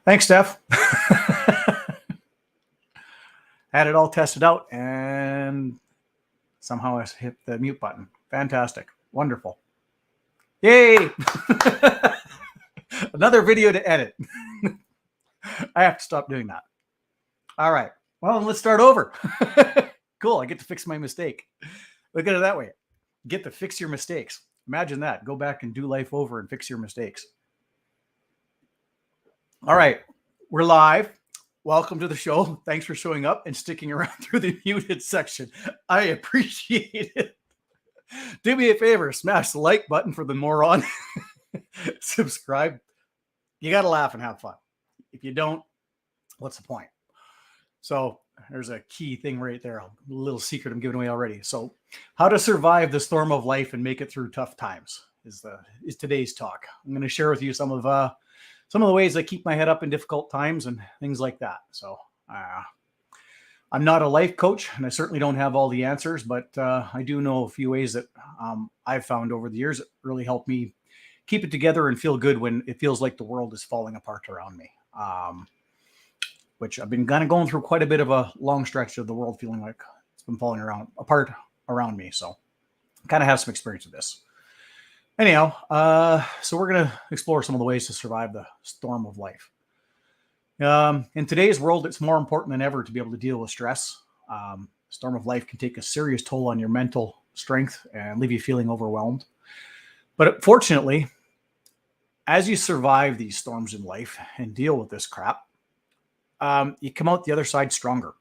Thanks, Steph. Had it all tested out and somehow I hit the mute button. Fantastic. Wonderful. Yay. Another video to edit. I have to stop doing that. All right. Well, let's start over. Cool. I get to fix my mistake. Look at it that way. Get to fix your mistakes. Imagine that. Go back and do life over and fix your mistakes. All right. We're live. Welcome to the show. Thanks for showing up and sticking around through the muted section. I appreciate it. Do me a favor, smash the like button for the moron. Subscribe. You got to laugh and have fun. If you don't, what's the point? So there's a key thing right there. A little secret I'm giving away already. So how to survive the storm of life and make it through tough times is today's talk. I'm going to share with you some of the ways I keep my head up in difficult times and things like that. So I'm not a life coach and I certainly don't have all the answers, but I do know a few ways that I've found over the years that really help me keep it together and feel good when it feels like the world is falling apart around me. Which I've been kind of going through quite a bit of a long stretch of the world feeling like it's been falling apart around me. So I kind of have some experience with this. Anyhow, so we're going to explore some of the ways to survive the storm of life. In today's world, it's more important than ever to be able to deal with stress. Storm of life can take a serious toll on your mental strength and leave you feeling overwhelmed. But fortunately, as you survive these storms in life and deal with this crap, you come out the other side stronger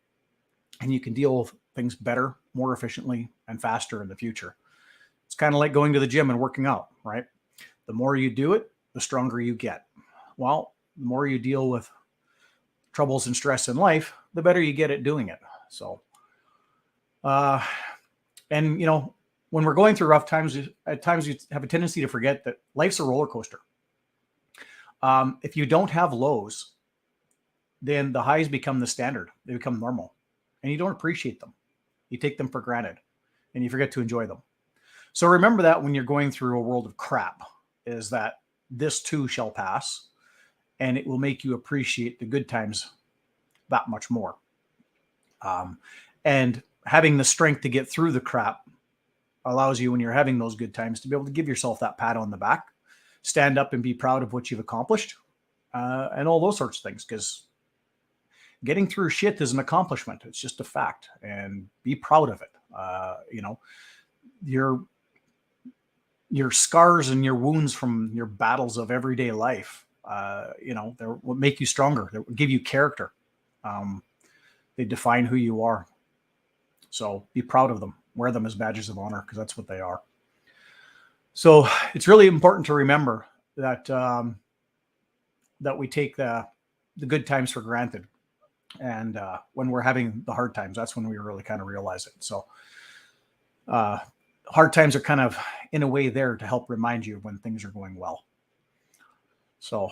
and you can deal with things better, more efficiently, and faster in the future. It's kind of like going to the gym and working out, right? The more you do it, the stronger you get. Well, the more you deal with troubles and stress in life, the better you get at doing it. So, and you know, when we're going through rough times, at times you have a tendency to forget that life's a roller coaster. If you don't have lows, then the highs become the standard. They become normal and you don't appreciate them. You take them for granted and you forget to enjoy them. So remember that when you're going through a world of crap, is that this too shall pass and it will make you appreciate the good times that much more. And having the strength to get through the crap allows you, when you're having those good times, to be able to give yourself that pat on the back, stand up and be proud of what you've accomplished, and all those sorts of things. Because getting through shit is an accomplishment. It's just a fact, and be proud of it. You know, your scars and your wounds from your battles of everyday life, you know, they will make you stronger. They will give you character. They define who you are. So be proud of them. Wear them as badges of honor, because that's what they are. So it's really important to remember that that we take the good times for granted. And when we're having the hard times, that's when we really kind of realize it. So hard times are kind of, in a way, there to help remind you when things are going well. So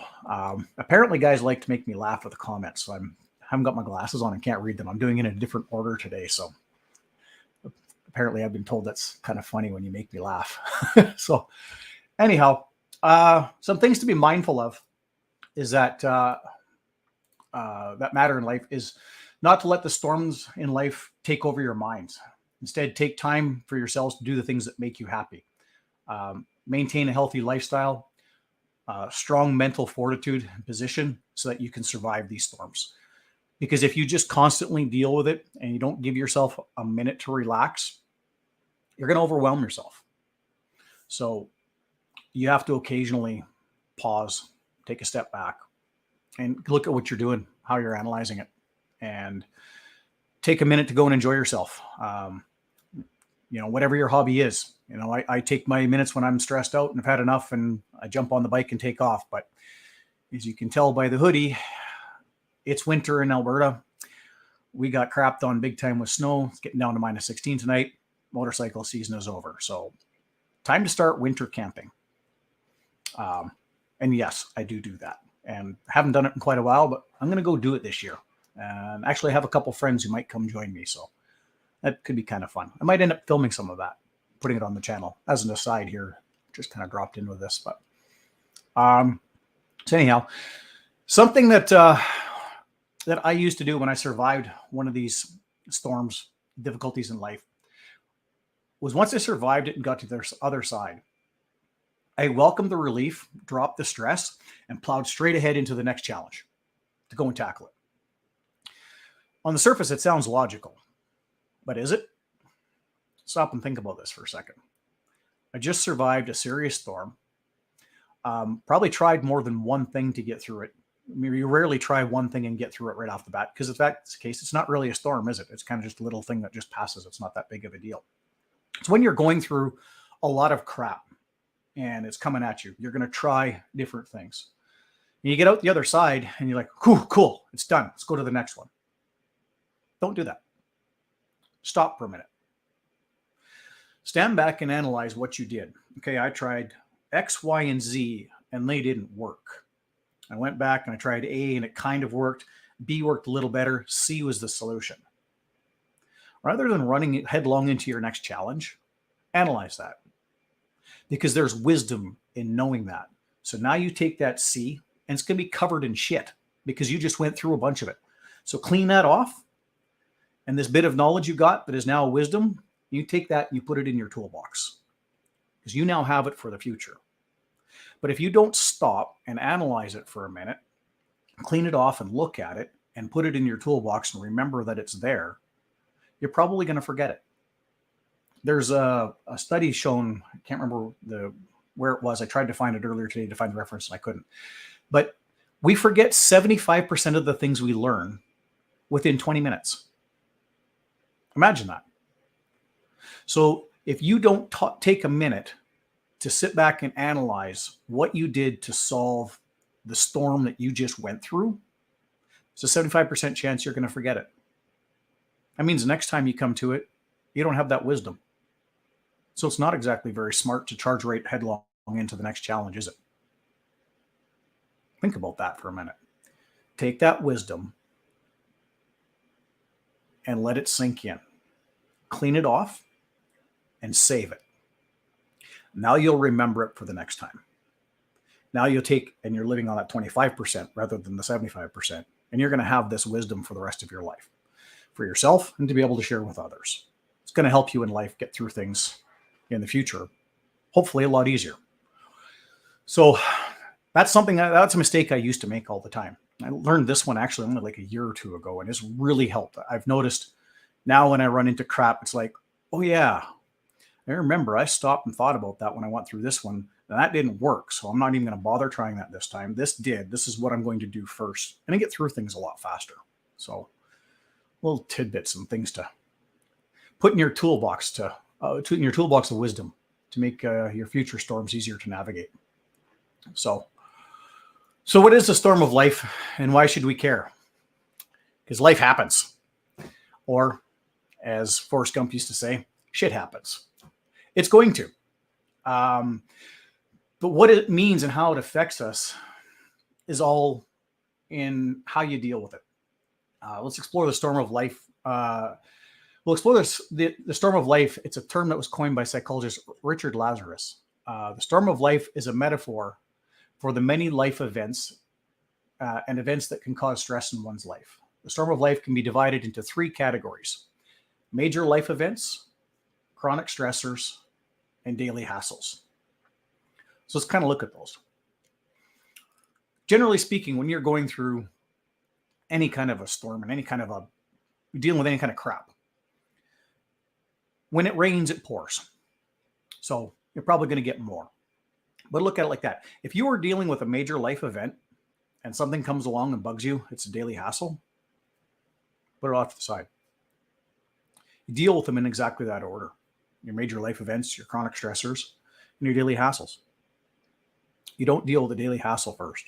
apparently guys like to make me laugh with the comments. So I haven't got my glasses on and can't read them. I'm doing it in a different order today. So apparently I've been told that's kind of funny when you make me laugh. So anyhow, some things to be mindful of is that that matter in life is not to let the storms in life take over your minds. Instead, take time for yourselves to do the things that make you happy. Maintain a healthy lifestyle, strong mental fortitude and position so that you can survive these storms. Because if you just constantly deal with it and you don't give yourself a minute to relax, you're going to overwhelm yourself. So you have to occasionally pause, take a step back, and look at what you're doing, how you're analyzing it, and take a minute to go and enjoy yourself. You know, whatever your hobby is. You know, I take my minutes when I'm stressed out and I've had enough, and I jump on the bike and take off. But as you can tell by the hoodie, it's winter in Alberta. We got crapped on big time with snow. It's getting down to minus 16 tonight. Motorcycle season is over. So time to start winter camping. And yes, I do that. And haven't done it in quite a while, but I'm going to go do it this year. And actually have a couple friends who might come join me. So that could be kind of fun. I might end up filming some of that, putting it on the channel as an aside here. Just kind of dropped in with this. But so anyhow, Something that that I used to do when I survived one of these storms, difficulties in life, was once I survived it and got to the other side, I welcomed the relief, dropped the stress, and plowed straight ahead into the next challenge to go and tackle it. On the surface, it sounds logical, but is it? Stop and think about this for a second. I just survived a serious storm. Probably tried more than one thing to get through it. I mean, you rarely try one thing and get through it right off the bat, because if that's the case, it's not really a storm, is it? It's kind of just a little thing that just passes. It's not that big of a deal. It's when you're going through a lot of crap and it's coming at you, you're going to try different things. And you get out the other side and you're like, cool, it's done. Let's go to the next one. Don't do that. Stop for a minute. Stand back and analyze what you did. Okay, I tried X, Y, and Z, and they didn't work. I went back and I tried A, and it kind of worked. B worked a little better. C was the solution. Rather than running headlong into your next challenge, analyze that. Because there's wisdom in knowing that. So now you take that C, and it's going to be covered in shit because you just went through a bunch of it. So clean that off. And this bit of knowledge you got that is now wisdom, you take that and you put it in your toolbox because you now have it for the future. But if you don't stop and analyze it for a minute, clean it off and look at it and put it in your toolbox and remember that it's there, you're probably going to forget it. There's a study shown, I can't remember where it was. I tried to find it earlier today to find the reference and I couldn't. But we forget 75% of the things we learn within 20 minutes. Imagine that. So if you don't take a minute to sit back and analyze what you did to solve the storm that you just went through, there's a 75% chance you're going to forget it. That means the next time you come to it, you don't have that wisdom. So it's not exactly very smart to charge right headlong into the next challenge, is it? Think about that for a minute. Take that wisdom and let it sink in. Clean it off and save it. Now you'll remember it for the next time. Now you'll take, and you're living on that 25% rather than the 75%. And you're going to have this wisdom for the rest of your life, for yourself and to be able to share with others. It's going to help you in life get through things in the future, hopefully a lot easier. So that's a mistake I used to make all the time. I learned this one actually only like a year or two ago, and it's really helped. I've noticed now when I run into crap, it's like, oh yeah, I remember I stopped and thought about that when I went through this one, and that didn't work. So I'm not even going to bother trying that this time. This did. This is what I'm going to do first. And I get through things a lot faster. So little tidbits and things to put in your toolbox of wisdom to make your future storms easier to navigate. So what is the storm of life, and why should we care? Because life happens. Or, as Forrest Gump used to say, shit happens. It's going to. But what it means and how it affects us is all in how you deal with it. Let's explore the storm of life. We'll explore the storm of life. It's a term that was coined by psychologist Richard Lazarus. The storm of life is a metaphor for the many life events and events that can cause stress in one's life. The storm of life can be divided into three categories: major life events, chronic stressors, and daily hassles. So let's kind of look at those. Generally speaking, when you're going through any kind of a storm and you're dealing with any kind of crap, when it rains, it pours. So you're probably going to get more. But look at it like that. If you are dealing with a major life event and something comes along and bugs you, it's a daily hassle, put it off to the side. You deal with them in exactly that order: your major life events, your chronic stressors, and your daily hassles. You don't deal with the daily hassle first,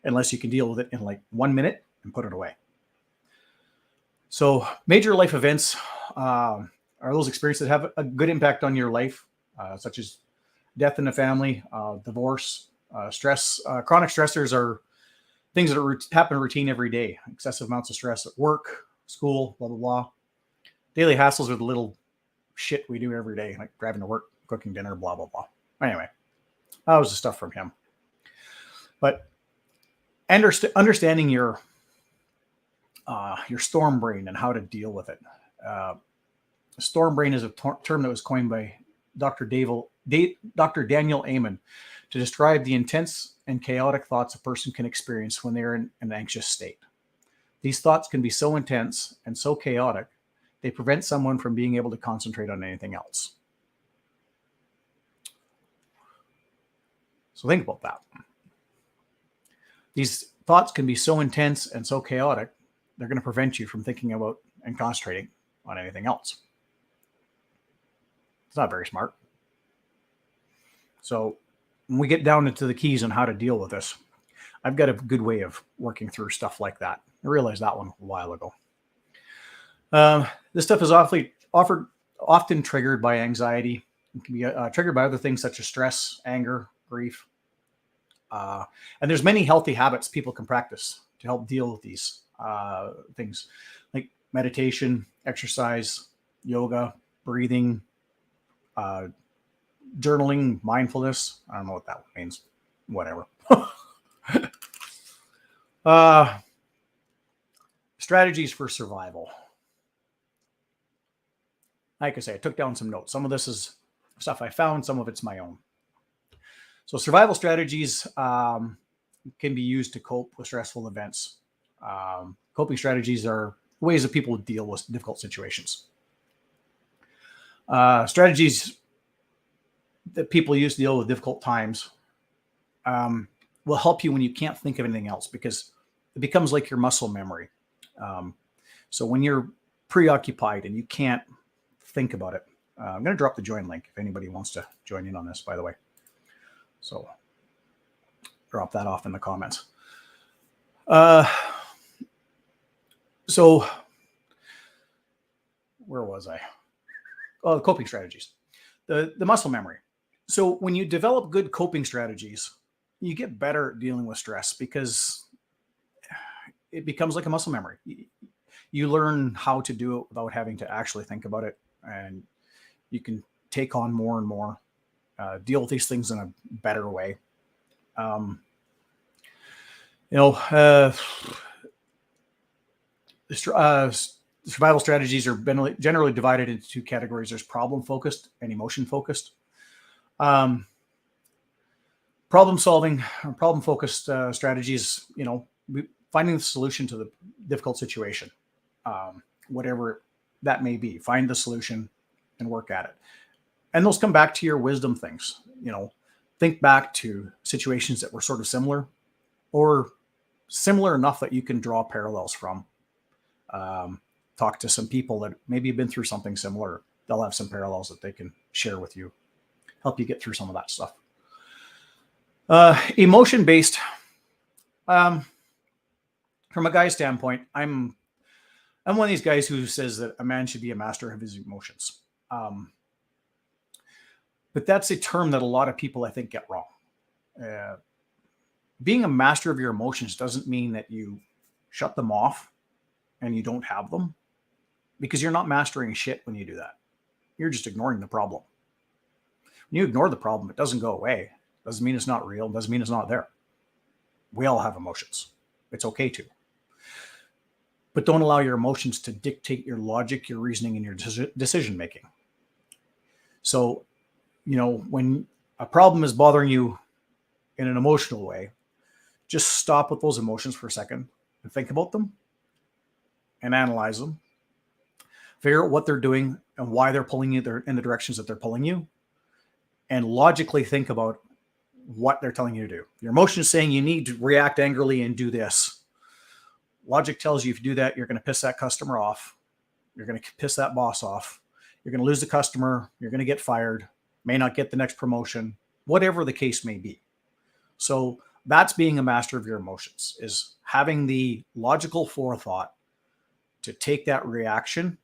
unless you can deal with it in like 1 minute and put it away. So major life events are those experiences that have a good impact on your life, such as death in the family, divorce, stress. Chronic stressors are things that happen routine every day. Excessive amounts of stress at work, school, blah, blah, blah. Daily hassles are the little shit we do every day, like driving to work, cooking dinner, blah, blah, blah. Anyway, that was the stuff from him. But understanding your storm brain and how to deal with it. Storm brain is a term that was coined by Dr. Daniel Amen to describe the intense and chaotic thoughts a person can experience when they're in an anxious state. These thoughts can be so intense and so chaotic, they prevent someone from being able to concentrate on anything else. So think about that. These thoughts can be so intense and so chaotic, they're going to prevent you from thinking about and concentrating on anything else. It's not very smart. So when we get down into the keys on how to deal with this, I've got a good way of working through stuff like that. I realized that one a while ago. This stuff is often triggered by anxiety. It can be triggered by other things such as stress, anger, grief. And there's many healthy habits people can practice to help deal with these things, like meditation, exercise, yoga, breathing, journaling, mindfulness. I don't know what that means. Whatever. Strategies for survival. Like I say, I took down some notes. Some of this is stuff I found. Some of it's my own. So survival strategies can be used to cope with stressful events. Coping strategies are ways that people deal with difficult situations. Strategies that people use to deal with difficult times will help you when you can't think of anything else, because it becomes like your muscle memory. So when you're preoccupied and you can't think about it, I'm going to drop the join link if anybody wants to join in on this, by the way. So drop that off in the comments. So where was I? Oh, the coping strategies, the muscle memory. So when you develop good coping strategies, you get better at dealing with stress because it becomes like a muscle memory. You learn how to do it without having to actually think about it, and you can take on more and more, deal with these things in a better way. Survival strategies are generally divided into two categories. There's problem-focused and emotion-focused. Problem-solving or problem-focused strategies, finding the solution to the difficult situation, whatever that may be. Find the solution and work at it. And those come back to your wisdom things. Think back to situations that were sort of similar or similar enough that you can draw parallels from. Talk to some people that maybe have been through something similar. They'll have some parallels that they can share with you, help you get through some of that stuff. Emotion-based, from a guy's standpoint, I'm one of these guys who says that a man should be a master of his emotions. But that's a term that a lot of people, I think, get wrong. Being a master of your emotions doesn't mean that you shut them off and you don't have them, because you're not mastering shit when you do that. You're just ignoring the problem. When you ignore the problem, it doesn't go away. Doesn't mean it's not real. Doesn't mean it's not there. We all have emotions. It's okay to. But don't allow your emotions to dictate your logic, your reasoning, and your decision making. So, when a problem is bothering you in an emotional way, just stop with those emotions for a second and think about them and analyze them. Figure out what they're doing and why they're pulling you in the directions that they're pulling you, and logically think about what they're telling you to do. Your emotion is saying you need to react angrily and do this. Logic tells you if you do that, you're going to piss that customer off. You're going to piss that boss off. You're going to lose the customer. You're going to get fired. May not get the next promotion, whatever the case may be. So that's being a master of your emotions, is having the logical forethought to take that reaction,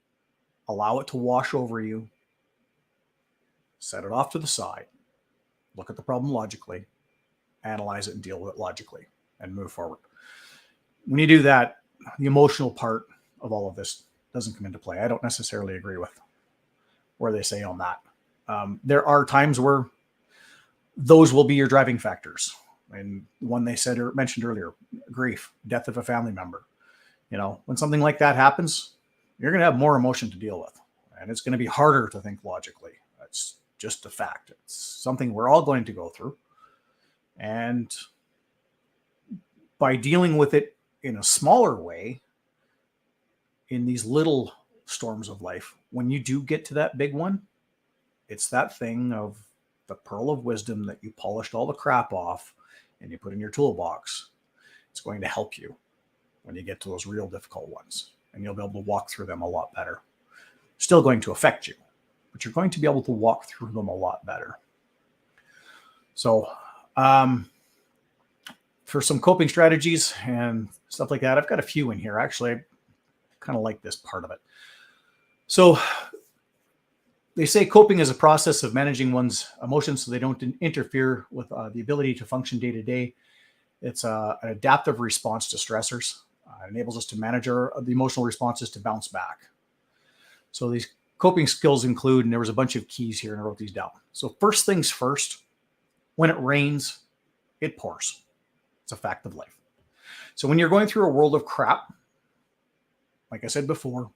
allow it to wash over you, set it off to the side, look at the problem logically, analyze it and deal with it logically, and move forward. When you do that, the emotional part of all of this doesn't come into play. I don't necessarily agree with where they say on that. There are times where those will be your driving factors. And one they said or mentioned earlier, grief, death of a family member. When something like that happens, you're going to have more emotion to deal with, and it's going to be harder to think logically. That's just a fact. It's something we're all going to go through. And by dealing with it in a smaller way, in these little storms of life, when you do get to that big one, it's that thing of the pearl of wisdom that you polished all the crap off and you put in your toolbox. It's going to help you when you get to those real difficult ones, and you'll be able to walk through them a lot better. Still going to affect you, but you're going to be able to walk through them a lot better. So, for some coping strategies and stuff like that, I've got a few in here. Actually, I kind of like this part of it. So they say coping is a process of managing one's emotions so they don't interfere with the ability to function day to day. It's an adaptive response to stressors. It enables us to manage the emotional responses to bounce back. So these coping skills include, and there was a bunch of keys here and I wrote these down. So first things first, when it rains, it pours. It's a fact of life. So when you're going through a world of crap, like I said before,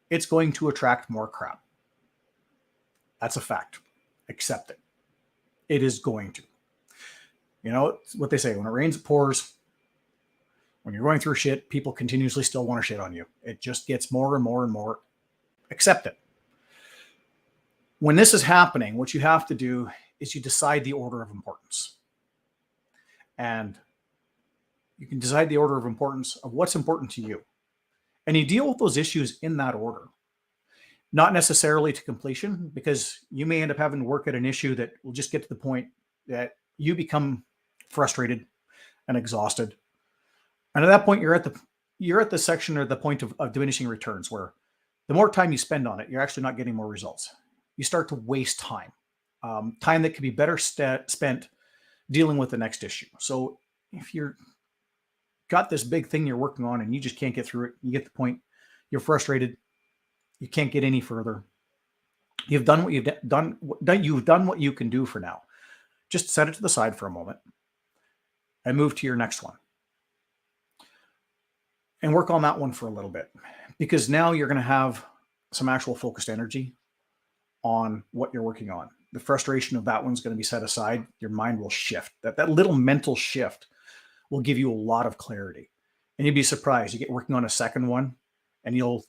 it's going to attract more crap. That's a fact. Accept it. It is going to. It's what they say, when it rains, it pours. When you're going through shit, people continuously still want to shit on you. It just gets more and more and more. Accept it. When this is happening, what you have to do is you decide the order of importance. And you can decide the order of importance of what's important to you. And you deal with those issues in that order. Not necessarily to completion, because you may end up having to work at an issue that will just get to the point that you become frustrated and exhausted. And at that point, you're at the section or the point of diminishing returns, where the more time you spend on it, you're actually not getting more results. You start to waste time, time that could be better spent dealing with the next issue. So if you're got this big thing you're working on and you just can't get through it, you get the point, you're frustrated, you can't get any further. You've done what you've done what you can do for now. Just set it to the side for a moment and move to your next one. And work on that one for a little bit, because now you're going to have some actual focused energy on what you're working on. The frustration of that one's going to be set aside. Your mind will shift. That little mental shift will give you a lot of clarity. And you'd be surprised. You get working on a second one and you'll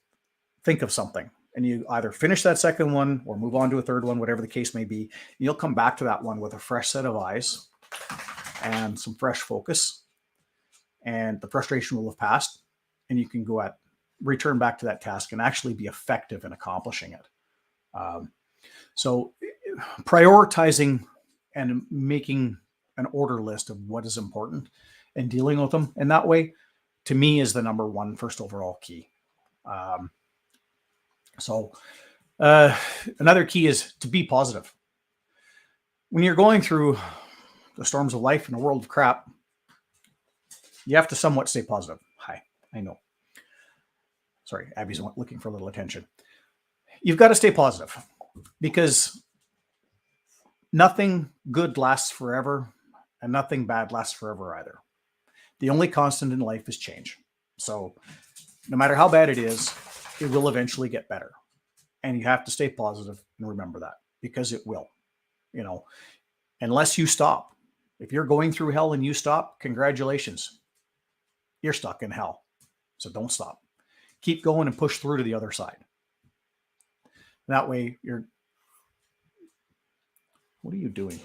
think of something, and you either finish that second one or move on to a third one, whatever the case may be. You'll come back to that one with a fresh set of eyes and some fresh focus, and the frustration will have passed, and you can return back to that task and actually be effective in accomplishing it. So prioritizing and making an order list of what is important and dealing with them in that way, to me, is the number one first overall key. So another key is to be positive. When you're going through the storms of life in a world of crap, you have to somewhat stay positive. Hi, I know. Sorry, Abby's looking for a little attention. You've got to stay positive, because nothing good lasts forever and nothing bad lasts forever either. The only constant in life is change. So no matter how bad it is, it will eventually get better. And you have to stay positive and remember that, because it will, unless you stop. If you're going through hell and you stop, congratulations. You're stuck in hell. So don't stop. Keep going and push through to the other side. That way what are you doing?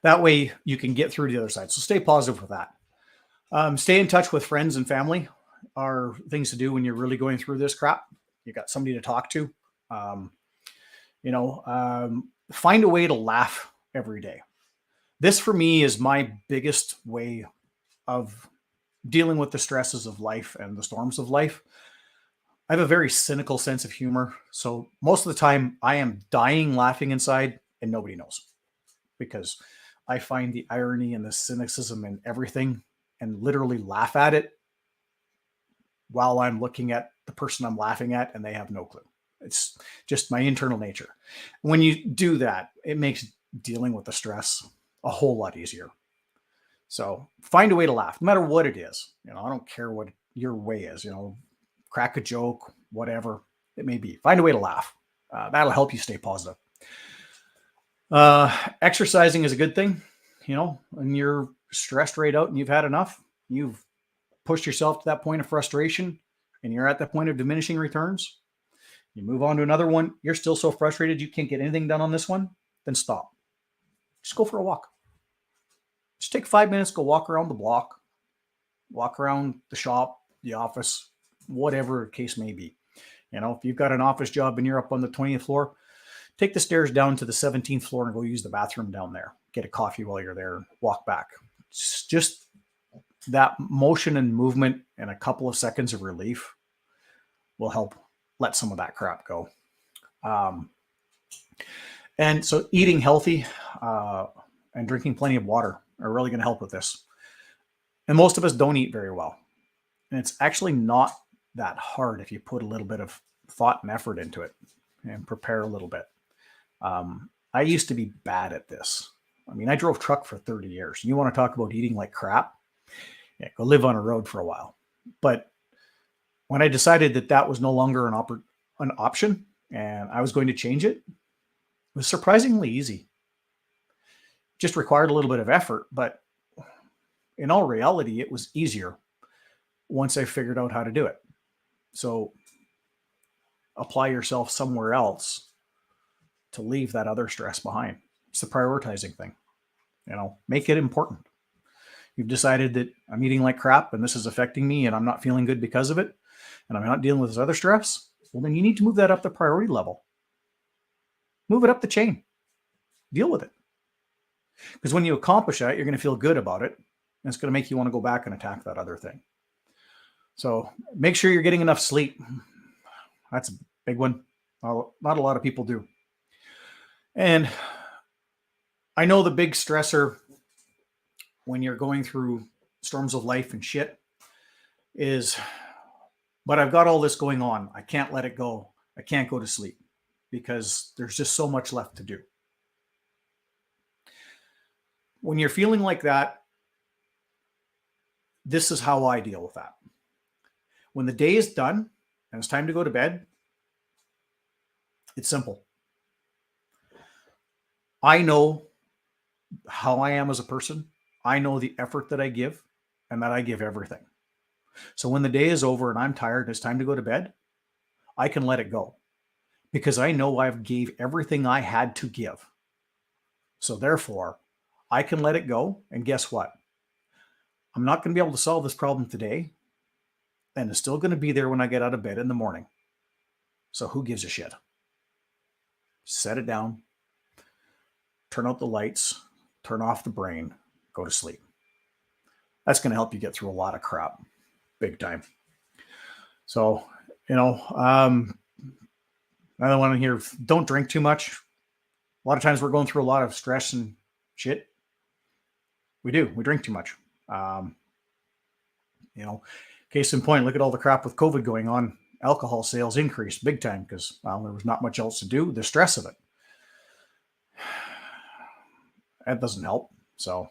That way you can get through to the other side. So stay positive with that. Stay in touch with friends and family are things to do when you're really going through this crap. You got somebody to talk to. Find a way to laugh every day. This for me is my biggest way of dealing with the stresses of life and the storms of life. I have a very cynical sense of humor. So most of the time I am dying laughing inside and nobody knows, because I find the irony and the cynicism in everything and literally laugh at it while I'm looking at the person I'm laughing at, and they have no clue. It's just my internal nature. When you do that, it makes dealing with the stress a whole lot easier. So find a way to laugh, no matter what it is. I don't care what your way is, crack a joke, whatever it may be. Find a way to laugh. That'll help you stay positive. Exercising is a good thing. When you're stressed right out and you've had enough, you've pushed yourself to that point of frustration and you're at that point of diminishing returns. You move on to another one. You're still so frustrated you can't get anything done on this one. Then stop. Just go for a walk. Just take 5 minutes, go walk around the block, walk around the shop, the office, whatever the case may be. If you've got an office job and you're up on the 20th floor, take the stairs down to the 17th floor and go use the bathroom down there. Get a coffee while you're there and walk back. It's just that motion and movement and a couple of seconds of relief will help let some of that crap go. And so eating healthy and drinking plenty of water are really going to help with this. And most of us don't eat very well. And it's actually not that hard if you put a little bit of thought and effort into it and prepare a little bit. I used to be bad at this. I drove truck for 30 years. You want to talk about eating like crap? Yeah, go live on a road for a while. But when I decided that that was no longer an option and I was going to change it, it was surprisingly easy. Just required a little bit of effort, but in all reality, it was easier once I figured out how to do it. So apply yourself somewhere else to leave that other stress behind. It's the prioritizing thing. Make it important. You've decided that I'm eating like crap and this is affecting me and I'm not feeling good because of it, and I'm not dealing with this other stress. Well, then you need to move that up the priority level. Move it up the chain. Deal with it. Because when you accomplish that, you're going to feel good about it. And it's going to make you want to go back and attack that other thing. So make sure you're getting enough sleep. That's a big one. Not a lot of people do. And I know the big stressor when you're going through storms of life and shit is, but I've got all this going on. I can't let it go. I can't go to sleep because there's just so much left to do. When you're feeling like that, this is how I deal with that. When the day is done and it's time to go to bed, it's simple. I know how I am as a person. I know the effort that I give and that I give everything. So when the day is over and I'm tired and it's time to go to bed, I can let it go because I know I've gave everything I had to give. So therefore, I can let it go. And guess what? I'm not going to be able to solve this problem today. And it's still going to be there when I get out of bed in the morning. So who gives a shit? Set it down. Turn out the lights. Turn off the brain. Go to sleep. That's going to help you get through a lot of crap. Big time. So, another one here, don't drink too much. A lot of times we're going through a lot of stress and shit. We drink too much. Case in point, look at all the crap with COVID going on. Alcohol sales increased big time because, there was not much else to do. The stress of it. That doesn't help. So,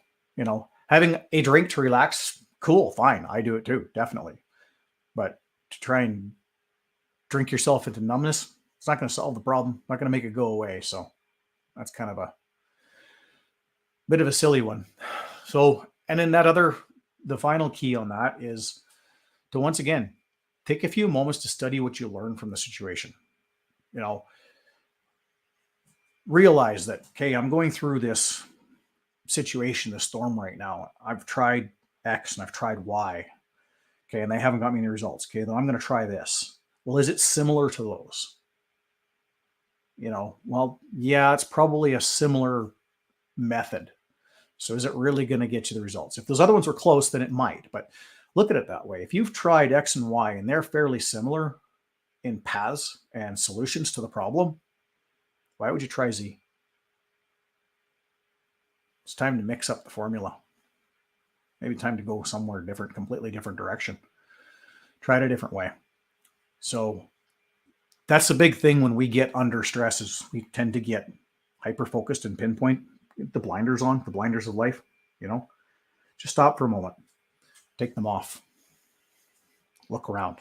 having a drink to relax, cool, fine. I do it too, definitely. But to try and drink yourself into numbness, it's not going to solve the problem. Not going to make it go away. So that's kind of a bit of a silly one. So, and then the final key on that is to once again, take a few moments to study what you learned from the situation. Realize that, okay, I'm going through this situation, this storm right now. I've tried X and I've tried Y. Okay. And they haven't got me any results. Okay. Then I'm going to try this. Well, is it similar to those? Well, yeah, it's probably a similar method. So is it really going to get you the results? If those other ones were close, then it might. But look at it that way. If you've tried X and Y and they're fairly similar in paths and solutions to the problem, why would you try Z? It's time to mix up the formula. Maybe time to go somewhere different, completely different direction. Try it a different way. So that's the big thing when we get under stress is we tend to get hyper-focused and pinpoint the blinders on, the blinders of life, just stop for a moment, take them off, look around.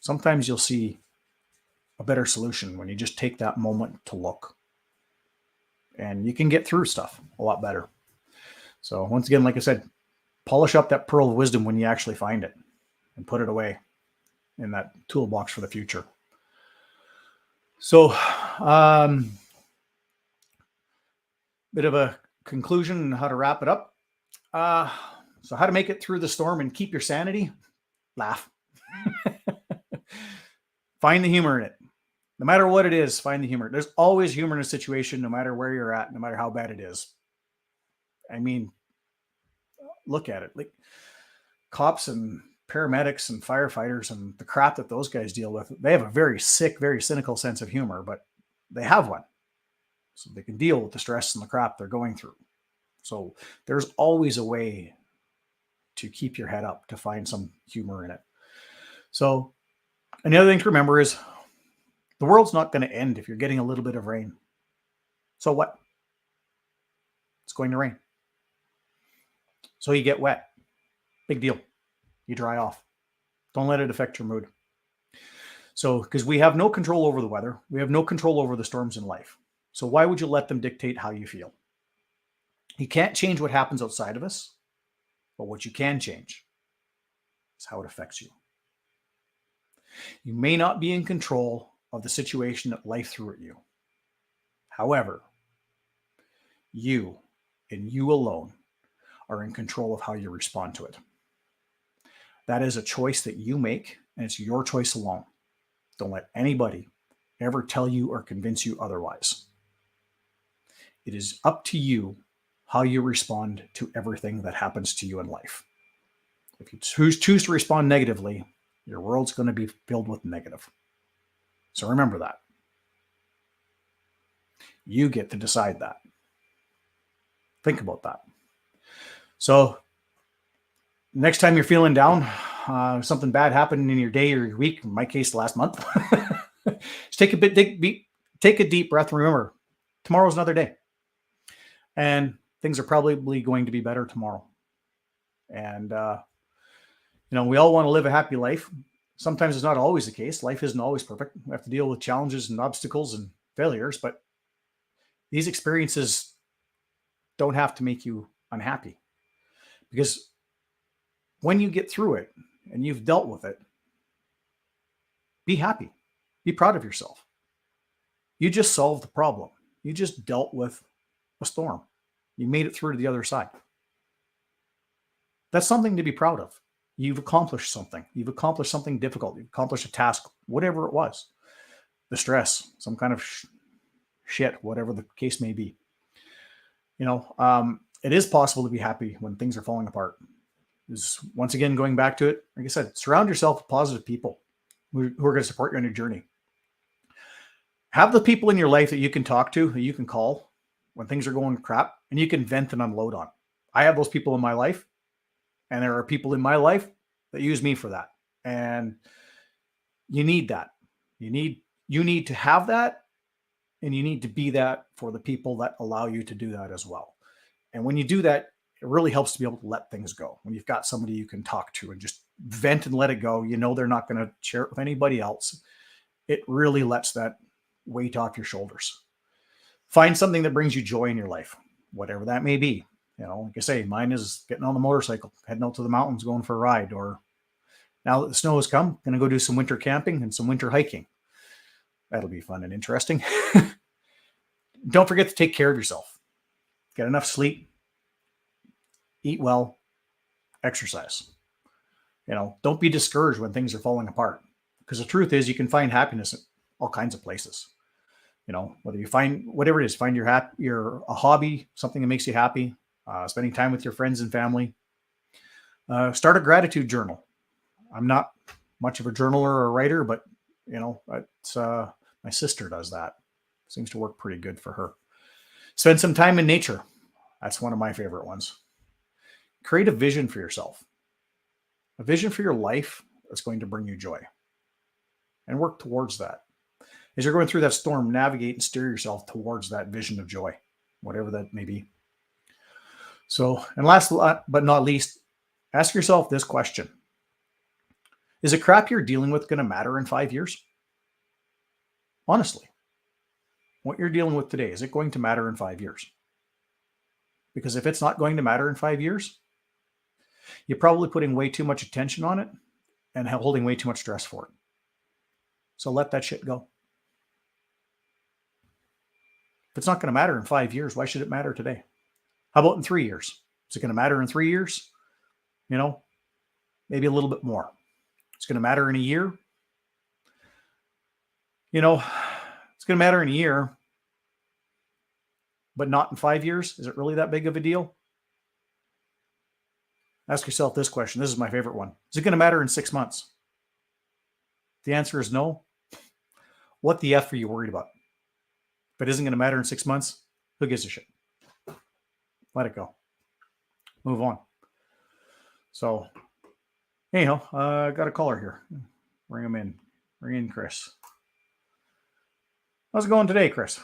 Sometimes you'll see a better solution when you just take that moment to look, and you can get through stuff a lot better. So once again, like I said, polish up that pearl of wisdom when you actually find it and put it away in that toolbox for the future. So, bit of a conclusion on how to wrap it up. So how to make it through the storm and keep your sanity? Laugh. Find the humor in it. No matter what it is, find the humor. There's always humor in a situation, no matter where you're at, no matter how bad it is. I mean, look at it. Like cops and paramedics and firefighters and the crap that those guys deal with, they have a very sick, very cynical sense of humor, but they have one. So they can deal with the stress and the crap they're going through. So there's always a way to keep your head up, to find some humor in it. So, and the other thing to remember is the world's not going to end if you're getting a little bit of rain. So what? It's going to rain. So you get wet. Big deal. You dry off. Don't let it affect your mood. So, because we have no control over the weather, we have no control over the storms in life. So why would you let them dictate how you feel? You can't change what happens outside of us, but what you can change is how it affects you. You may not be in control of the situation that life threw at you. However, you and you alone are in control of how you respond to it. That is a choice that you make, and it's your choice alone. Don't let anybody ever tell you or convince you otherwise. It is up to you how you respond to everything that happens to you in life. If you choose to respond negatively, your world's going to be filled with negative. So remember that. You get to decide that. Think about that. So next time you're feeling down, something bad happened in your day or your week, in my case, last month, just take a deep breath and remember, tomorrow's another day. And things are probably going to be better tomorrow. And, we all want to live a happy life. Sometimes it's not always the case. Life isn't always perfect. We have to deal with challenges and obstacles and failures, but these experiences don't have to make you unhappy. Because when you get through it and you've dealt with it, be happy. Be proud of yourself. You just solved the problem. You just dealt with a storm. You made it through to the other side. That's something to be proud of. You've accomplished something. You've accomplished something difficult. You've accomplished a task, whatever it was. The stress, some kind of shit, whatever the case may be. It is possible to be happy when things are falling apart. Once again, going back to it, like I said, surround yourself with positive people who are going to support you on your journey. Have the people in your life that you can talk to, that you can call when things are going crap, and you can vent and unload on. I have those people in my life, and there are people in my life that use me for that. And you need that. You need to have that, and you need to be that for the people that allow you to do that as well. And when you do that, it really helps to be able to let things go. When you've got somebody you can talk to and just vent and let it go, they're not going to share it with anybody else. It really lets that weight off your shoulders. Find something that brings you joy in your life, whatever that may be. Like I say, mine is getting on the motorcycle, heading out to the mountains, going for a ride, or now that the snow has come, going to go do some winter camping and some winter hiking. That'll be fun and interesting. Don't forget to take care of yourself. Get enough sleep, eat well, exercise. Don't be discouraged when things are falling apart, because the truth is you can find happiness in all kinds of places. Whether you find whatever it is, find a hobby, something that makes you happy, spending time with your friends and family. Start a gratitude journal. I'm not much of a journaler or a writer, but it's, my sister does that. Seems to work pretty good for her. Spend some time in nature. That's one of my favorite ones. Create a vision for yourself, a vision for your life that's going to bring you joy, and work towards that. As you're going through that storm, navigate and steer yourself towards that vision of joy. whatever that may be. So, and last but not least, ask yourself this question. Is the crap you're dealing with going to matter in 5 years? Honestly, what you're dealing with today, is it going to matter in 5 years? Because if it's not going to matter in 5 years, you're probably putting way too much attention on it and holding way too much stress for it. So let that shit go. If it's not going to matter in 5 years, why should it matter today? How about in 3 years? Is it going to matter in 3 years? You know, maybe a little bit more. It's going to matter in a year. You know, it's going to matter in a year, but not in 5 years. Is it really that big of a deal? Ask yourself this question. This is my favorite one. Is it going to matter in 6 months? The answer is no. What the F are you worried about? If it isn't going to matter in 6 months, who gives a shit? Let it go. Move on. So, anyhow, I got a caller here. Bring him in. Bring in Chris. How's it going today, Chris?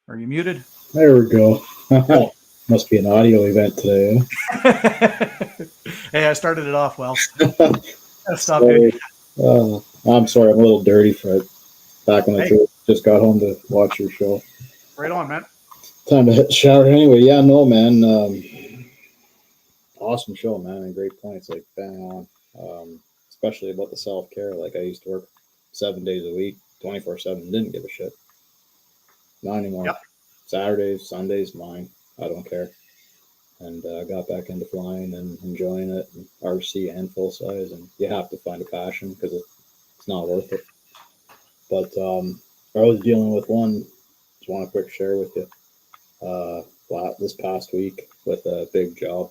Are you muted? There we go. Must be an audio event today. Hey, I started it off well. Stop Sorry. it. I'm sorry, I'm a little dirty for it. Back when I just got home to watch your show. Right on, man. Time to hit the shower anyway. Yeah, no, man. Awesome show, man, and great points. Like, bang on. Especially about the self-care. Like, I used to work 7 days a week, 24/7. Didn't give a shit. Not anymore. Yep. Saturdays, Sundays, mine. I don't care. And got back into flying and enjoying it, and RC and full size. And you have to find a passion because it's not worth it. But I was dealing with one. Just want a quick share with you. This past week with a big job,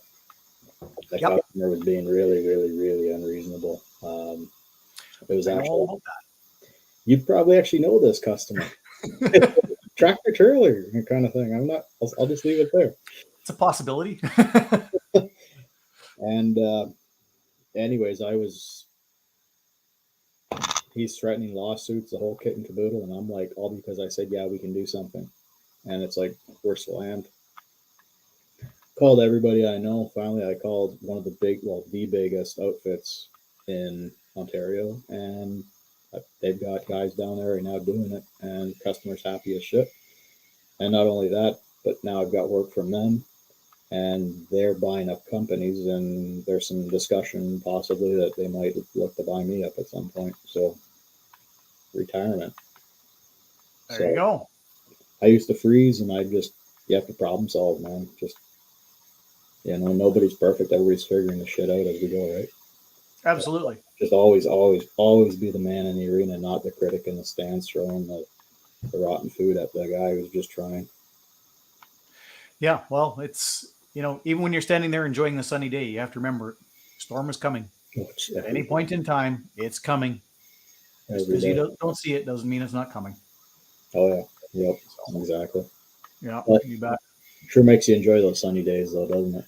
the customer was being really, really, really unreasonable. It was actually, you'd probably actually know this customer. Tractor trailer kind of thing. I'll just leave it there. It's a possibility. And anyways, he's threatening lawsuits, the whole kit and caboodle, and I'm like, all because I said, yeah, we can do something. And it's like, we're slammed. Called everybody I know. Finally, I called one of the biggest outfits in Ontario, and they've got guys down there right now doing it, and customers happy as shit. And not only that, but now I've got work from them, and they're buying up companies, and there's some discussion possibly that they might look to buy me up at some point. So, retirement. There you go. I used to freeze, and you have to problem solve, man. Just, nobody's perfect. Everybody's figuring the shit out as we go, right? Absolutely. Just always, always, always be the man in the arena, not the critic in the stands throwing the rotten food at the guy who's just trying. Yeah, well, it's, even when you're standing there enjoying the sunny day, you have to remember, storm is coming. At any point in time, it's coming. Just because you don't see it doesn't mean it's not coming. Oh, yeah. Yep, exactly. Yeah, you bet. Sure makes you enjoy those sunny days, though, doesn't it?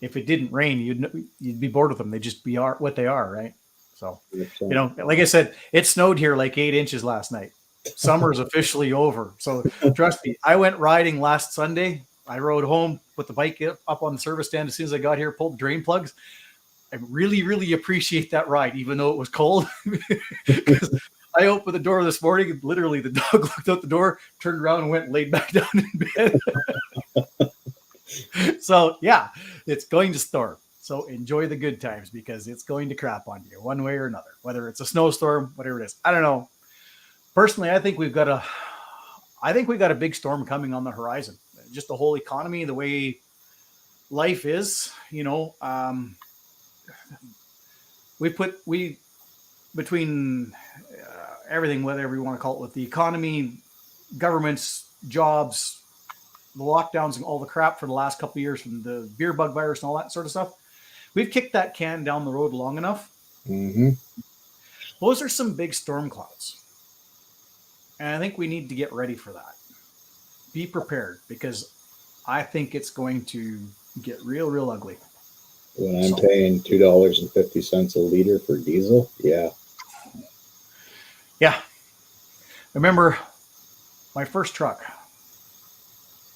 If it didn't rain, you'd be bored with them. They'd just be what they are, right? So, like I said, it snowed here like 8 inches last night. Summer's officially over. So trust me, I went riding last Sunday. I rode home, put the bike up on the service stand as soon as I got here, pulled the drain plugs. I really, really appreciate that ride, even though it was cold. I opened the door this morning and literally the dog looked out the door, turned around and went and laid back down in bed. So yeah, it's going to storm. So enjoy the good times because it's going to crap on you one way or another, whether it's a snowstorm, whatever it is. I don't know. Personally, I think we got a big storm coming on the horizon. Just the whole economy, the way life is, between everything, whatever you want to call it, with the economy, governments, jobs, the lockdowns and all the crap for the last couple of years from the beer bug virus and all that sort of stuff. We've kicked that can down the road long enough. Mm-hmm. Those are some big storm clouds. And I think we need to get ready for that. Be prepared because I think it's going to get real, real ugly. When I'm paying $2.50 a liter for diesel, yeah. Yeah. Remember my first truck,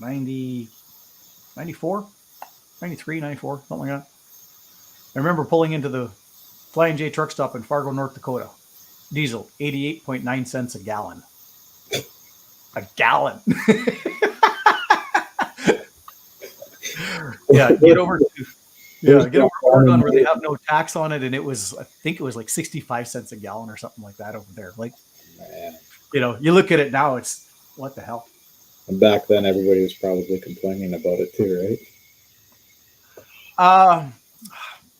90, 94, 93, 94, something like that. I remember pulling into the Flying J truck stop in Fargo, North Dakota. Diesel, 88.9 cents a gallon. A gallon. Get over to Oregon where they have no tax on it, and I think it was like 65 cents a gallon or something like that over there. Like, Man. You look at it now, it's what the hell. And back then, everybody was probably complaining about it too, right?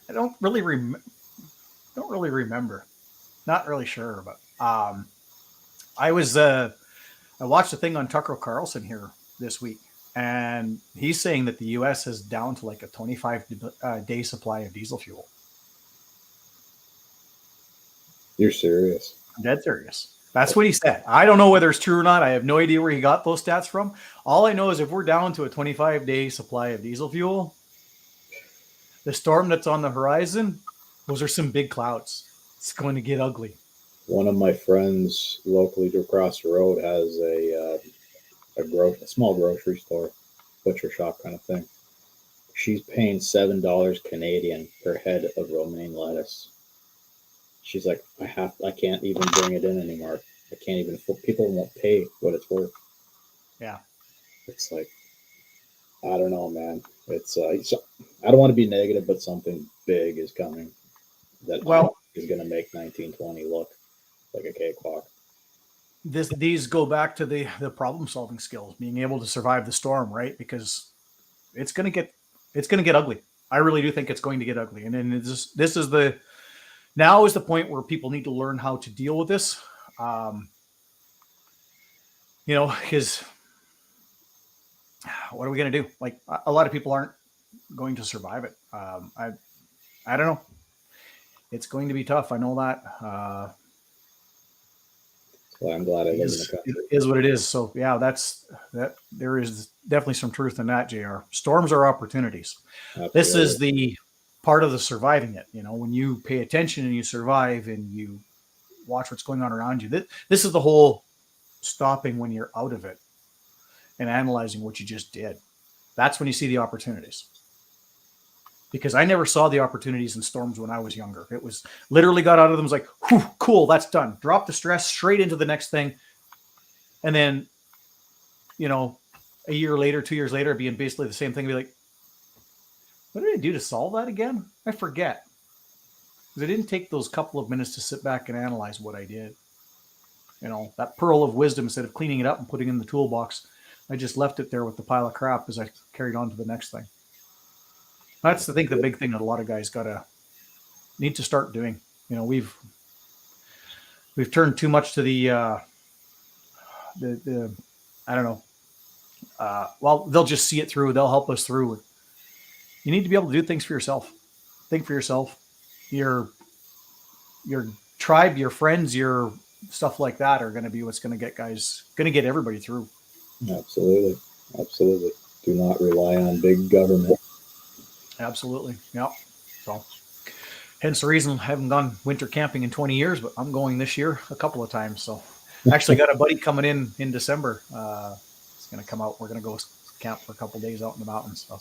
I don't really remember. Not really sure, but I watched a thing on Tucker Carlson here this week, and he's saying that the U.S. is down to like a 25-day supply of diesel fuel. You're serious? I'm dead serious. That's what he said. I don't know whether it's true or not. I have no idea where he got those stats from. All I know is if we're down to a 25-day supply of diesel fuel, the storm that's on the horizon, those are some big clouds. It's going to get ugly. One of my friends locally across the road has a small grocery store, butcher shop kind of thing. She's paying $7 Canadian per head of romaine lettuce. She's like, I can't even bring it in anymore. I can't even. People won't pay what it's worth. Yeah, it's like, I don't know, man. It's I don't want to be negative, but something big is coming that is going to make 1920 look like a cakewalk. These go back to the problem solving skills, being able to survive the storm, right? Because it's going to get ugly. I really do think it's going to get ugly, and then now is the point where people need to learn how to deal with this. Because what are we going to do? Like, a lot of people aren't going to survive it. I don't know. It's going to be tough. I know that. Well, I'm glad I live in the country. It is what it is. So yeah, there is definitely some truth in that, JR. Storms are opportunities. Absolutely. This is the part of the surviving it. When you pay attention and you survive and you watch what's going on around you, this is the whole stopping when you're out of it and analyzing what you just did. That's when you see the opportunities. Because I never saw the opportunities in storms when I was younger. It was literally got out of them, was like, whew, cool, that's done. Drop the stress straight into the next thing. And then, a year later, 2 years later, being basically the same thing, be like, what did I do to solve that again? I forget. Because I didn't take those couple of minutes to sit back and analyze what I did. That pearl of wisdom, instead of cleaning it up and putting it in the toolbox, I just left it there with the pile of crap as I carried on to the next thing. That's, I think, the big thing that a lot of guys need to start doing. We've turned too much to the I don't know. Well, they'll just see it through. They'll help us through. You need to be able to do things for yourself. Think for yourself. Your tribe, your friends, your stuff like that are going to be what's going to get everybody through. Absolutely. Absolutely. Do not rely on big government. Absolutely. Yeah. So hence the reason I haven't gone winter camping in 20 years, but I'm going this year a couple of times. So actually got a buddy coming in December. He's going to come out. We're going to go camp for a couple of days out in the mountains. So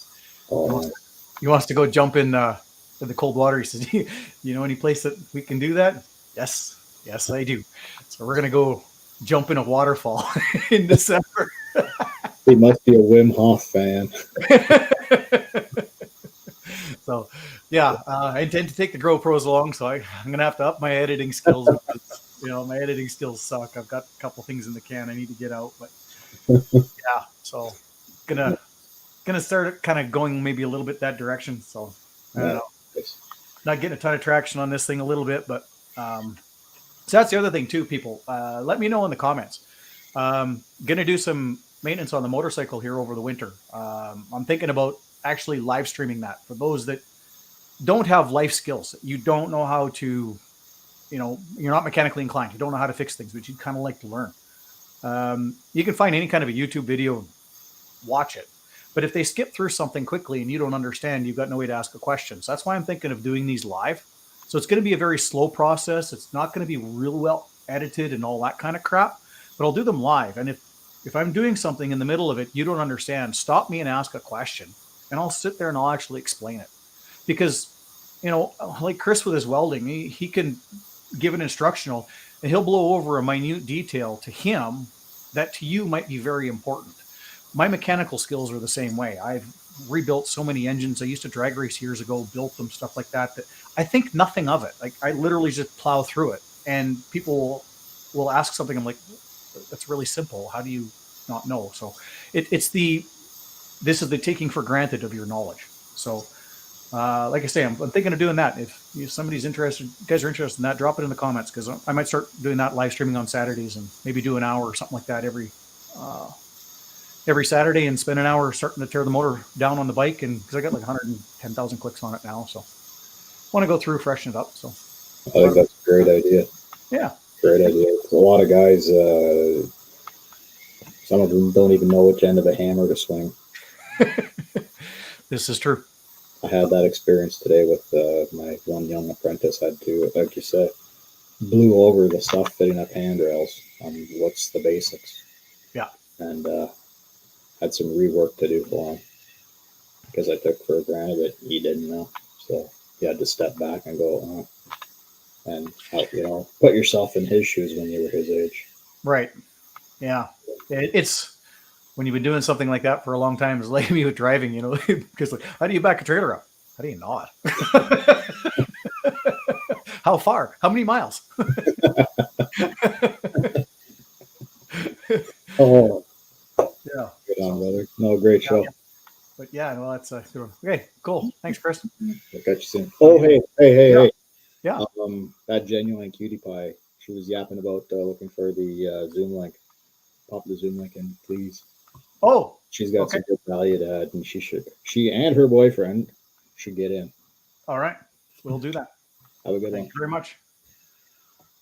he wants to go jump in the cold water. He says, you know any place that we can do that? Yes, I do. So we're going to go jump in a waterfall in December. He must be a Wim Hof fan. So, yeah, I intend to take the GoPros along, so I'm going to have to up my editing skills. Because, my editing skills suck. I've got a couple things in the can I need to get out, but yeah, so gonna start kind of going maybe a little bit that direction. So I don't know. Not getting a ton of traction on this thing a little bit, but so that's the other thing too, people. Let me know in the comments. Gonna do some maintenance on the motorcycle here over the winter. I'm thinking about actually live streaming that for those that don't have life skills. You don't know how to, you're not mechanically inclined. You don't know how to fix things, but you'd kind of like to learn. You can find any kind of a YouTube video, watch it. But if they skip through something quickly and you don't understand, you've got no way to ask a question. So that's why I'm thinking of doing these live. So it's going to be a very slow process. It's not going to be real well edited and all that kind of crap, but I'll do them live. And if if I'm doing something in the middle of it, you don't understand, stop me and ask a question, and I'll sit there and I'll actually explain it. Because, like Chris with his welding, he can give an instructional and he'll blow over a minute detail to him that to you might be very important. My mechanical skills are the same way. I've rebuilt so many engines. I used to drag race years ago, built them, stuff like that, that I think nothing of it. Like I literally just plow through it, and people will ask something. I'm like, that's really simple. How do you not know? So this is the taking for granted of your knowledge. So, like I say, I'm thinking of doing that. If somebody's interested, you guys are interested in that, drop it in the comments, because I might start doing that live streaming on Saturdays and maybe do an hour or something like that every Saturday, and spend an hour starting to tear the motor down on the bike. And because I got like 110,000 clicks on it now, so want to go through, freshen it up. So I think that's a great idea. Yeah, great idea. A lot of guys, some of them don't even know which end of a hammer to swing. This is true. I had that experience today with my one young apprentice. Had to, like you said, blew over the stuff fitting up handrails on what's the basics. Yeah. And had some rework to do for him because I took for granted that he didn't know. So you had to step back and go, and put yourself in his shoes when you were his age. Right. Yeah. It's when you've been doing something like that for a long time, it's like me with driving, because like, how do you back a trailer up? How do you not? How far? How many miles? Oh, yeah. Good on, brother. No, great show. Yeah. But yeah, no, that's okay. Cool. Thanks, Chris. I'll catch you soon. Oh, hey. Yeah. That Genuine Cutie Pie. She was yapping about looking for the Zoom link. Pop the Zoom link in, please. Oh, she's got some good value to add, and she and her boyfriend should get in. All right, we'll do that. Have a good one. Thank you very much.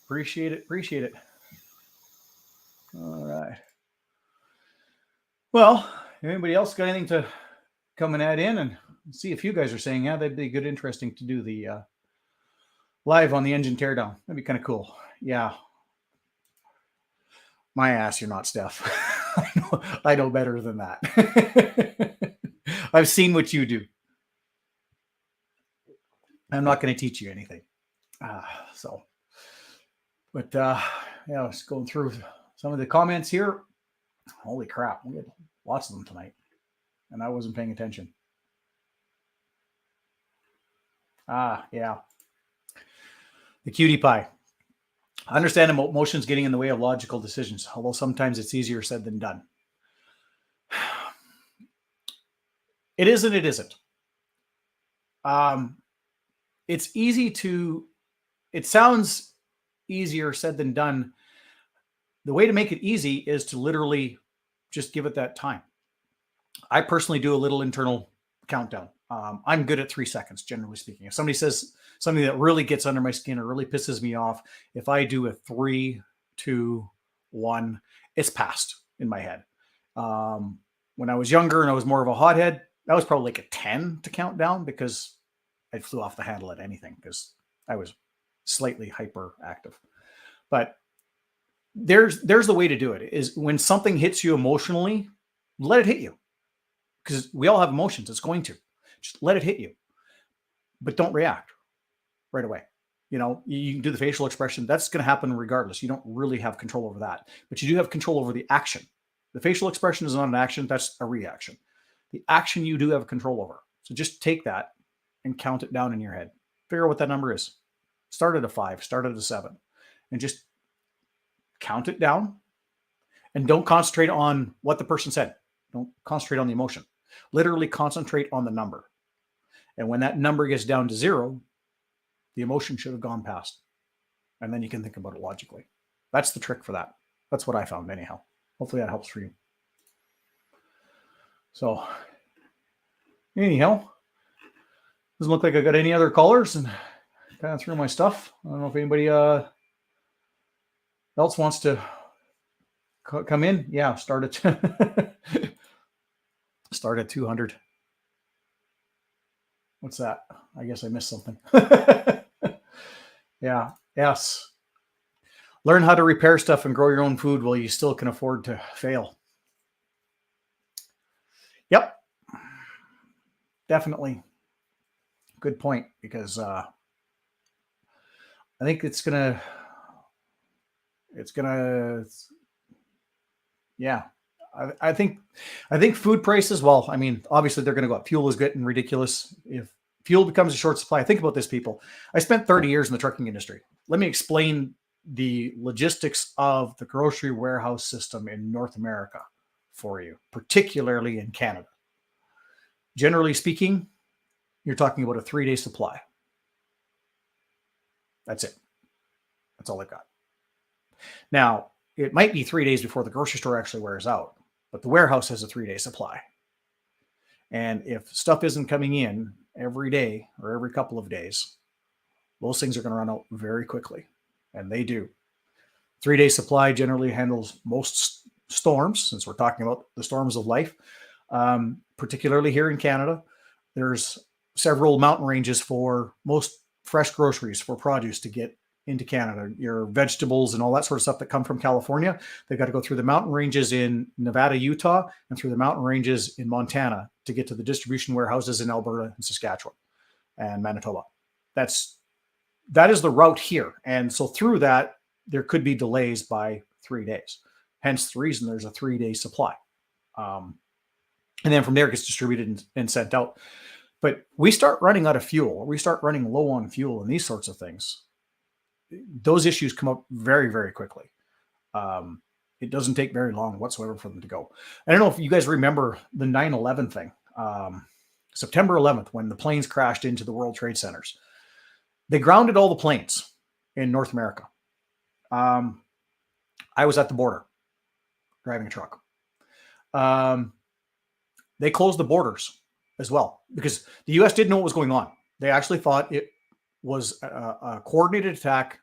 Appreciate it. All right. Well, anybody else got anything to come and add in and see if you guys are saying, yeah, that'd be good, interesting to do the live on the engine teardown. That'd be kind of cool. Yeah. My ass, you're not Steph. I know better than that. I've seen what you do. I'm not going to teach you anything. But I was going through some of the comments here. Holy crap. We had lots of them tonight, and I wasn't paying attention. Yeah. The cutie pie. I understand emotions getting in the way of logical decisions, although sometimes it's easier said than done. It is and it isn't. It's easy it sounds easier said than done. The way to make it easy is to literally just give it that time. I personally do a little internal countdown. I'm good at 3 seconds, generally speaking. If somebody says something that really gets under my skin or really pisses me off, if I do a 3, 2, 1, it's passed in my head. When I was younger and I was more of a hothead, that was probably like a 10 to count down, because I flew off the handle at anything because I was slightly hyperactive. But there's the way to do it, is when something hits you emotionally, let it hit you, because we all have emotions. It's going to. Just let it hit you, but don't react right away. You can do the facial expression. That's going to happen regardless. You don't really have control over that, but you do have control over the action. The facial expression is not an action. That's a reaction. The action you do have control over. So just take that and count it down in your head. Figure out what that number is. Start at a 5, start at a 7, and just count it down, and don't concentrate on what the person said. Don't concentrate on the emotion. Literally concentrate on the number. And when that number gets down to 0, the emotion should have gone past. And then you can think about it logically. That's the trick for that. That's what I found anyhow. Hopefully that helps for you. So anyhow, doesn't look like I got any other callers, and kind of through my stuff. I don't know if anybody else wants to come in. Yeah, start at 200. What's that? I guess I missed something. Yeah. Yes. Learn how to repair stuff and grow your own food while you still can afford to fail. definitely. Good point, because I think yeah. I think food prices, well, I mean, obviously they're going to go up. Fuel is getting ridiculous. If fuel becomes a short supply, think about this, people. I spent 30 years in the trucking industry. Let me explain the logistics of the grocery warehouse system in North America for you, particularly in Canada. Generally speaking, you're talking about a 3-day supply. That's it. That's all they've got. Now, it might be 3 days before the grocery store actually wears out, but the warehouse has a 3-day supply. And if stuff isn't coming in every day or every couple of days, those things are going to run out very quickly. And they do. 3-day supply generally handles most storms, since we're talking about the storms of life. Particularly here in Canada, there's several mountain ranges for most fresh groceries, for produce to get into Canada. Your vegetables and all that sort of stuff that come from California, they've got to go through the mountain ranges in Nevada, Utah, and through the mountain ranges in Montana to get to the distribution warehouses in Alberta and Saskatchewan and Manitoba. That is the route here. And so through that, there could be delays by 3 days. Hence the reason there's a 3-day supply. And then from there it gets distributed and sent out. But we start running out of fuel, or we start running low on fuel and these sorts of things, those issues come up very, very quickly. It doesn't take very long whatsoever for them to go. I don't know if you guys remember the 9/11 thing, September 11th, when the planes crashed into the World Trade Centers. They grounded all the planes in North America. I was at the border driving a truck. They closed the borders as well because the U.S. didn't know what was going on. They actually thought it was a coordinated attack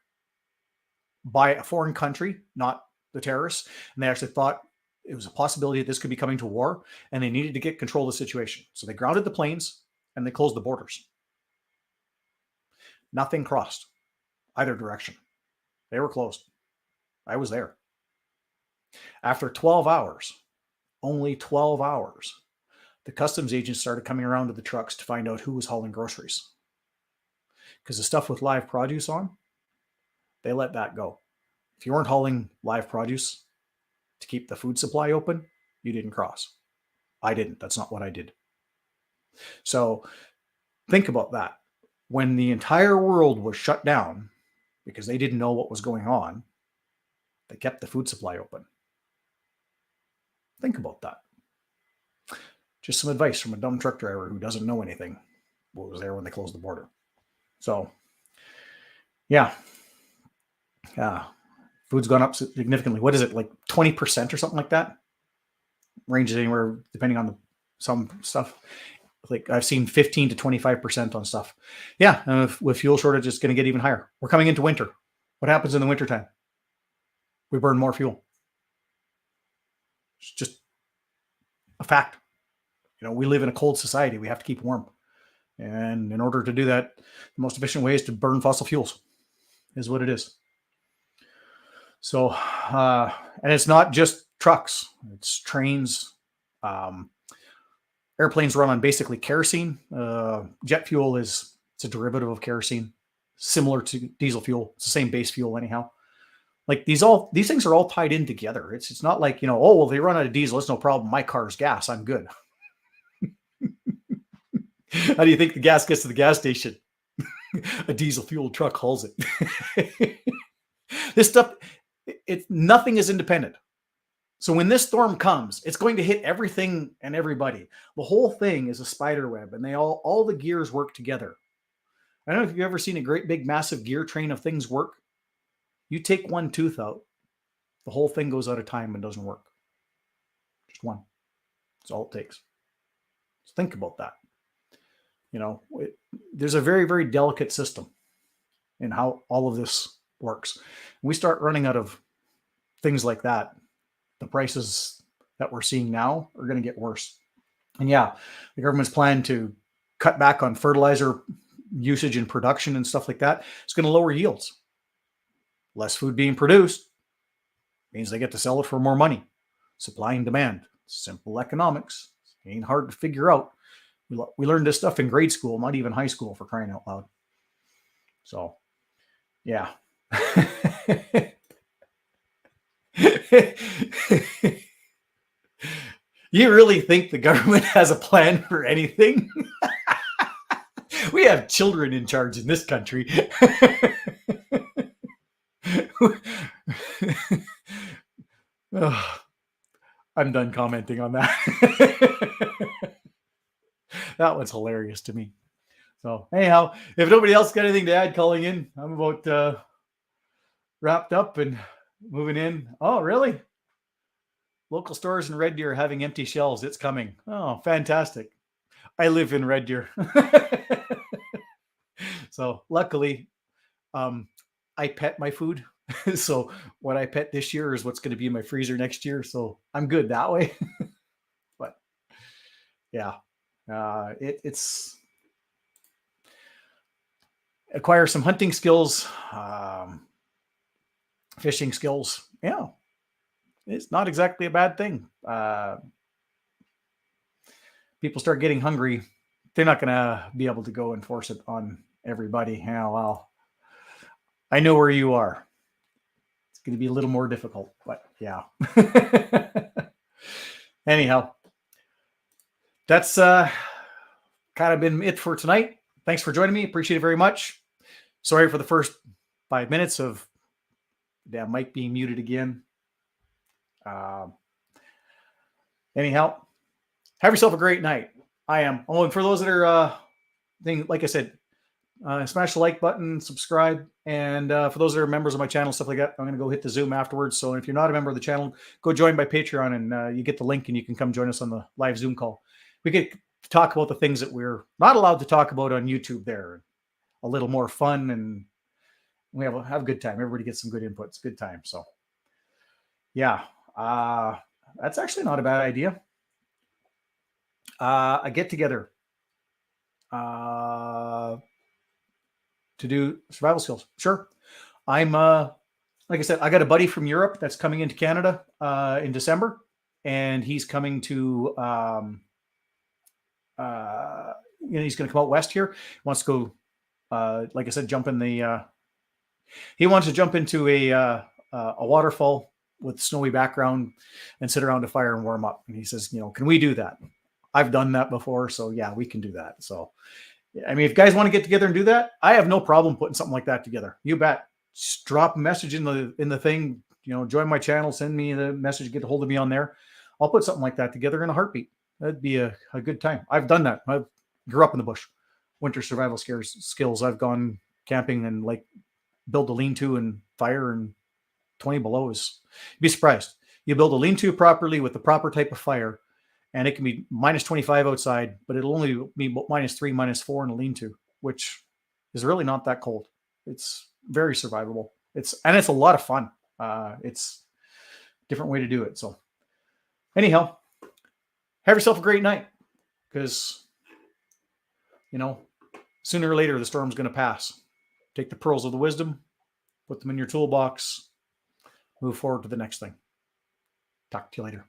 by a foreign country, not the terrorists. And they actually thought it was a possibility that this could be coming to war, and they needed to get control of the situation. So they grounded the planes and they closed the borders. Nothing crossed either direction. They were closed. I was there. After 12 hours, only 12 hours, the customs agents started coming around to the trucks to find out who was hauling groceries. Because the stuff with live produce on, they let that go. If you weren't hauling live produce to keep the food supply open, you didn't cross. I didn't. That's not what I did. So think about that. When the entire world was shut down because they didn't know what was going on, they kept the food supply open. Think about that. Just some advice from a dumb truck driver who doesn't know anything what was there when they closed the border. So, yeah. Food's gone up significantly. What is it, like 20% or something like that? Ranges anywhere depending on some stuff. Like I've seen 15 to 25% on stuff. Yeah, with fuel shortage, it's going to get even higher. We're coming into winter. What happens in the wintertime? We burn more fuel. It's just a fact. We live in a cold society. We have to keep warm. And in order to do that, the most efficient way is to burn fossil fuels, is what it is. So, and it's not just trucks, it's trains. Airplanes run on basically kerosene. Jet fuel it's a derivative of kerosene, similar to diesel fuel. It's the same base fuel anyhow. Like these things are all tied in together. It's not like, oh, well, they run out of diesel. It's no problem. My car's gas. I'm good. How do you think the gas gets to the gas station? A diesel fueled truck hauls it. This stuff, nothing is independent. So when this storm comes, it's going to hit everything and everybody. The whole thing is a spider web, and all the gears work together. I don't know if you've ever seen a great big massive gear train of things work. You take one tooth out, the whole thing goes out of time and doesn't work. Just one. That's all it takes. So think about that. There's a very, very delicate system in how all of this works. When we start running out of things like that, the prices that we're seeing now are going to get worse. And yeah, the government's plan to cut back on fertilizer usage and production and stuff like that. It's going to lower yields. Less food being produced means they get to sell it for more money. Supply and demand. Simple economics. It ain't hard to figure out. We learned this stuff in grade school, not even high school, for crying out loud. So, yeah. You really think the government has a plan for anything? We have children in charge in this country. Oh, I'm done commenting on that. That was hilarious to me. So anyhow, if nobody else got anything to add calling in, I'm about wrapped up and moving in. Oh, really? Local stores in Red Deer are having empty shelves. It's coming. Oh, fantastic. I live in Red Deer. So luckily, I pet my food. So what I pet this year is what's going to be in my freezer next year. So I'm good that way. But yeah, it's acquire some hunting skills, fishing skills. Yeah, it's not exactly a bad thing. People start getting hungry, they're not going to be able to go and force it on everybody. Yeah, well, I know where you are. It's going to be a little more difficult, but yeah. Anyhow, that's kind of been it for tonight. Thanks for joining me. Appreciate it very much. Sorry for the first 5 minutes of that mic being muted again. Anyhow, have yourself a great night. I am. Oh, and for those that are, like I said, smash the like button, subscribe, and for those that are members of my channel, stuff like that, I'm going to go hit the Zoom afterwards. So if you're not a member of the channel, go join by Patreon, and you get the link, and you can come join us on the live Zoom call. We get to talk about the things that we're not allowed to talk about on YouTube there. A little more fun, and we have a good time. Everybody gets some good inputs, good time. So yeah, that's actually not a bad idea. A get together to do survival skills. Sure. I'm like I said, I got a buddy from Europe that's coming into Canada in December, and he's coming to he's going to come out west here. He wants to go, like I said, jump in the. He wants to jump into a waterfall with snowy background and sit around a fire and warm up. And he says, can we do that? I've done that before, so yeah, we can do that. So, I mean, if guys want to get together and do that, I have no problem putting something like that together. You bet. Just drop a message in the thing. Join my channel, send me the message, get a hold of me on there. I'll put something like that together in a heartbeat. That'd be a good time. I've done that. I grew up in the bush. Winter survival skills. I've gone camping and like build a lean-to and fire and 20 below is. You'd be surprised. You build a lean-to properly with the proper type of fire, and it can be minus 25 outside, but it'll only be -3, -4 in a lean-to, which is really not that cold. It's very survivable. It's a lot of fun. It's a different way to do it. So anyhow, have yourself a great night, because sooner or later the storm's going to pass. Take the pearls of the wisdom, put them in your toolbox, move forward to the next thing. Talk to you later.